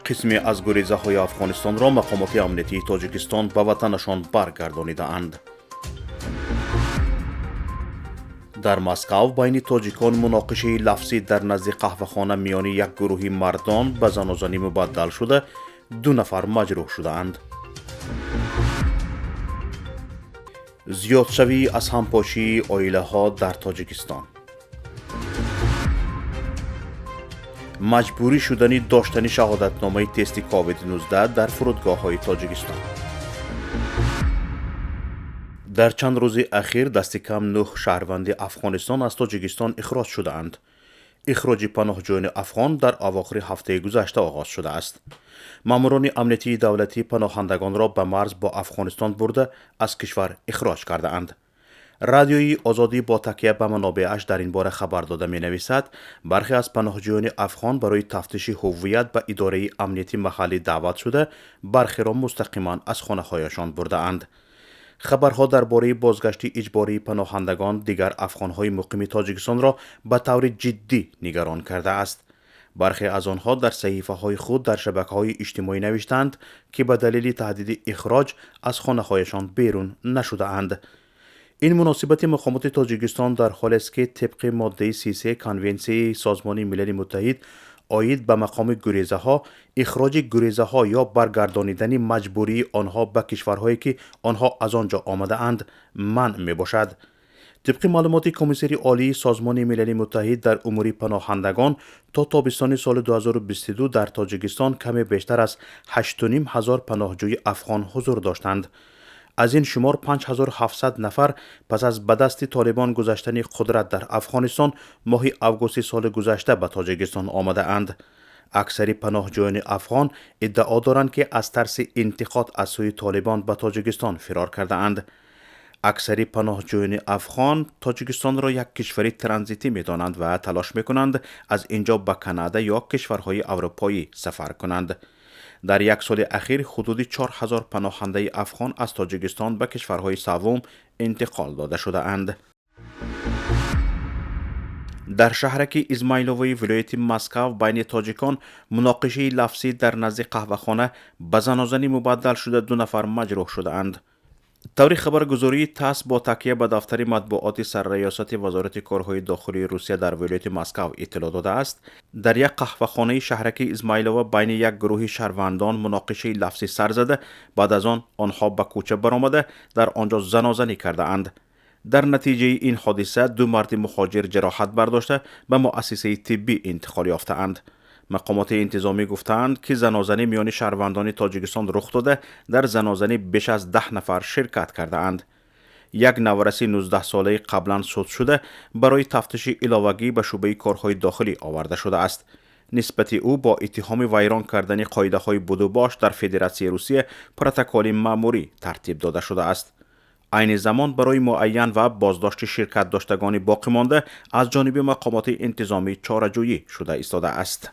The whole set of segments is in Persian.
قسمی از گریزه های افغانستان را مقامات امنیتی تاجیکستان به وطنشان برگردانیده‌اند. در مسکو بین تاجیکان مناقشه لفظی در نزد قهوه‌خانه میان یک گروه مردان به زن و زنی مبدل شده 2 نفر مجروح شده‌اند. زیادشوی از همپاشی عائله ها در تاجیکستان. مجبوری شدنی داشتن شهادتنامه تست کووید 19 در فرودگاه های تاجیکستان. در چند روز اخیر دست کم 9 شهروند افغانستان از تاجیکستان اخراج شده اند. اخراج پناهجویان افغان در اواخر هفته گذشته آغاز شده است. ماموران امنیتی دولتی پناهندگان را به مرز با افغانستان برده از کشور اخراج کرده اند. رادیوی آزادی با تکیه به منابعش در این باره خبر داده می نویسد برخی از پناهجویان افغان برای تفتیش هویت به اداره امنیتی محلی دعوت شده، برخی را مستقیما از خانه هایشان برده اند. خبرها درباره بازگشت اجباری پناهندگان دیگر افغان‌های مقیم تاجیکستان را به طور جدی نگران کرده است. برخی از آنها در صحیفه‌های خود در شبکه‌های اجتماعی نوشتند که به دلیل تهدید اخراج از خانه‌هایشان بیرون نشده‌اند. این مناسبت مقامات تاجیکستان در حالی است که طبق ماده 33 کنونسیون سازمان ملل متحد عاید به مقام گریزه ها، اخراج گریزه ها یا برگردانیدن مجبوری آنها به کشورهایی که آنها از آنجا آمده اند منع می باشد. طبق معلومات کمیسر عالی سازمان ملل متحد در امور پناهندگان تا تابستان سال 2022 در تاجیکستان کمی بیشتر از 8.5 هزار پناهجوی افغان حضور داشتند. از این شمار 5700 نفر پس از به دست طالبان گذاشتن قدرت در افغانستان ماه اوگوست سال گذشته به تاجیکستان آمده اند. اکثر پناهجویان افغان ادعا دارند که از ترس انتقاد از سوی طالبان به تاجیکستان فرار کرده اند. اکثر پناهجویان افغان تاجیکستان را یک کشور ترانزیتی می دانند و تلاش می کنند از اینجا به کانادا یا کشورهای اروپایی سفر کنند. در یک سال اخیر حدود 4000 پناهنده افغان از تاجیکستان به کشورهای سوم انتقال داده شده اند. در شهرک ازمایلوی ولایت مسکو بین تاجیکان مناقشه لفظی در نزد قهوه‌خانه به زن و زنی مبدل شده 2 نفر مجروح شده اند. طور خبرگزاری تاس با تکیه به دفتر مطبوعات سرریاست وزارت کارهای داخلی روسیه در ولایت مسکو اطلاع داده است در یک قهوه‌خانه شهرک ازمایلوو بین یک گروه شهروندان مناقشه لفظی سر زده، بعد از آنها به کوچه برآمده در آنجا زنازنی کرده اند. در نتیجه این حادثه 2 مرد مهاجر جراحت برداشته به مؤسسه طبی انتقال یافته اند. مقامات انتظامی گفتند که زنازنی میان شهروندان تاجیکستان رخ داده، در زنازنی بیش از 10 نفر شرکت کرده اند. یک نورسی 19 ساله قبلا صعود شده برای تفتیش علاوگی به شعبه کارهای داخلی آورده شده است. نسبت او با اتهام ویران کردن قاعده های بدوباش در فدراسیون روسیه پروتکل مأموری ترتیب داده شده است. عین زمان برای معین و بازداشت شرکت داشتگان باقی مانده از جانب مقامات انتظامی چاره‌جویی شده ایستاده است.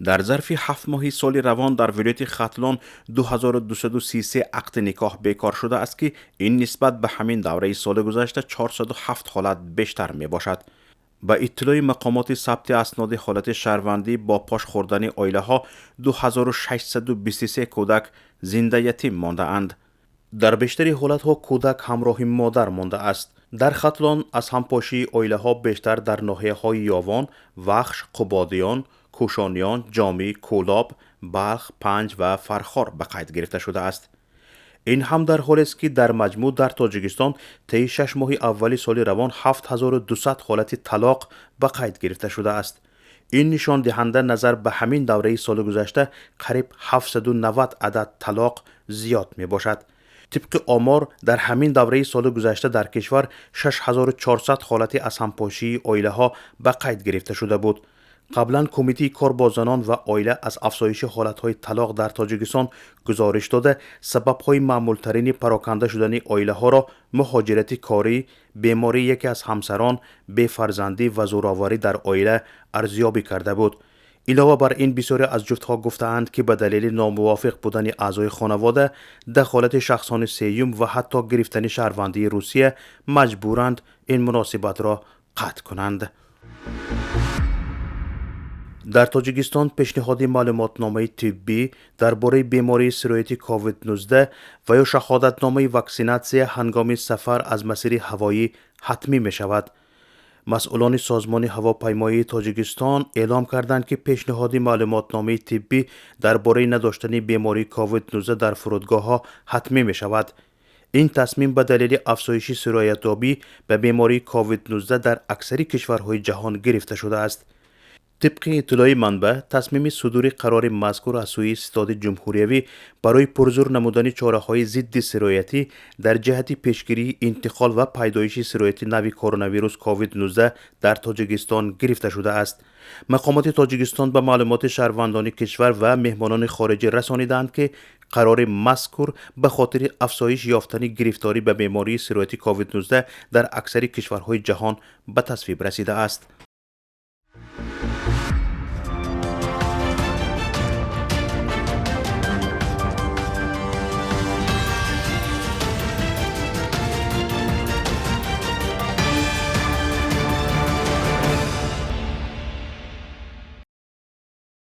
در ظرف 7 ماه سال روان در ولایت ختلان 2233 عقد نکاح بیکار شده است که این نسبت به همین دوره سال گذشته 407 حالت بیشتر می باشد. به اطلاع مقامات ثبت اسناد حالت شهروندی با پاش خوردن عائله ها 2623 کودک زنده یتیم مانده اند. در بیشتر حالت ها کودک همراه مادر مانده است. در ختلان از همپاشی عائله ها بیشتر در ناحیه های یاوان، وخش، قبادیان، کوشانیان، جامی، کولاب، بلخ، پنج و فرخار به قید گرفته شده است. این هم در حالی است که در مجموع در تاجیکستان طی 6 ماه اول سال روان 7200 حالت طلاق به قید گرفته شده است. این نشان دهنده نظر به همین دوره سال گذشته قریب 790 عدد طلاق زیاد می باشد. طبق آمار در همین دوره سال گذشته در کشور 6400 حالت از همپاشی عائله ها به قید گرفته شده بود. قبلا کمیته کار با زنان و عائله از افزایش حالت‌های طلاق در تاجیکستان گزارش داده سبب‌های معمول‌ترین پراکنده شدن عائله ها را مهاجرت کاری، بیماری یکی از همسران، بی‌فرزندی و زورآوری در عائله ارزیابی کرده بود. علاوه بر این بسیاری از جفت‌ها گفتند که به دلیل ناموافق بودن اعضای خانواده، دخالت شخصان سیوم و حتی گرفتن شهروندی روسیه مجبورند این مناسبت را قطع کنند. در تاجیکستان پیشنهاد معلوماتنامه طبی درباره بیماری سرایت کووید 19 و یا شهادتنامه واکسیناسیون هنگام سفر از مسیر هوایی حتمی می شود. مسئولان سازمان هواپیمایی تاجیکستان اعلام کردند که پیشنهاد معلوماتنامه طبی درباره نداشتن بیماری کووید 19 در فرودگاه ها حتمی می شود. این تصمیم به دلیل افزایش سرایت‌یابی به بیماری کووید 19 در اکثر کشورهای جهان گرفته شده است. طبق اطلاع منبع، تصمیم صدور قرار مذکور از سوی ستاد جمهوریوی برای پرزور نمودن چاره‌های ضد سرایتی در جهت پیشگیری انتقال و پیدایش سرایت نوی کرونا ویروس کووید 19 در تاجیکستان گرفته شده است. مقامات تاجیکستان به معلومات شهروندان کشور و مهمانان خارجی رسانیدند که قرار مذکور به خاطر افزایش یافتن گرفتاری به بیماری سرایت کووید 19 در اکثر کشورهای جهان به تصویب رسیده است.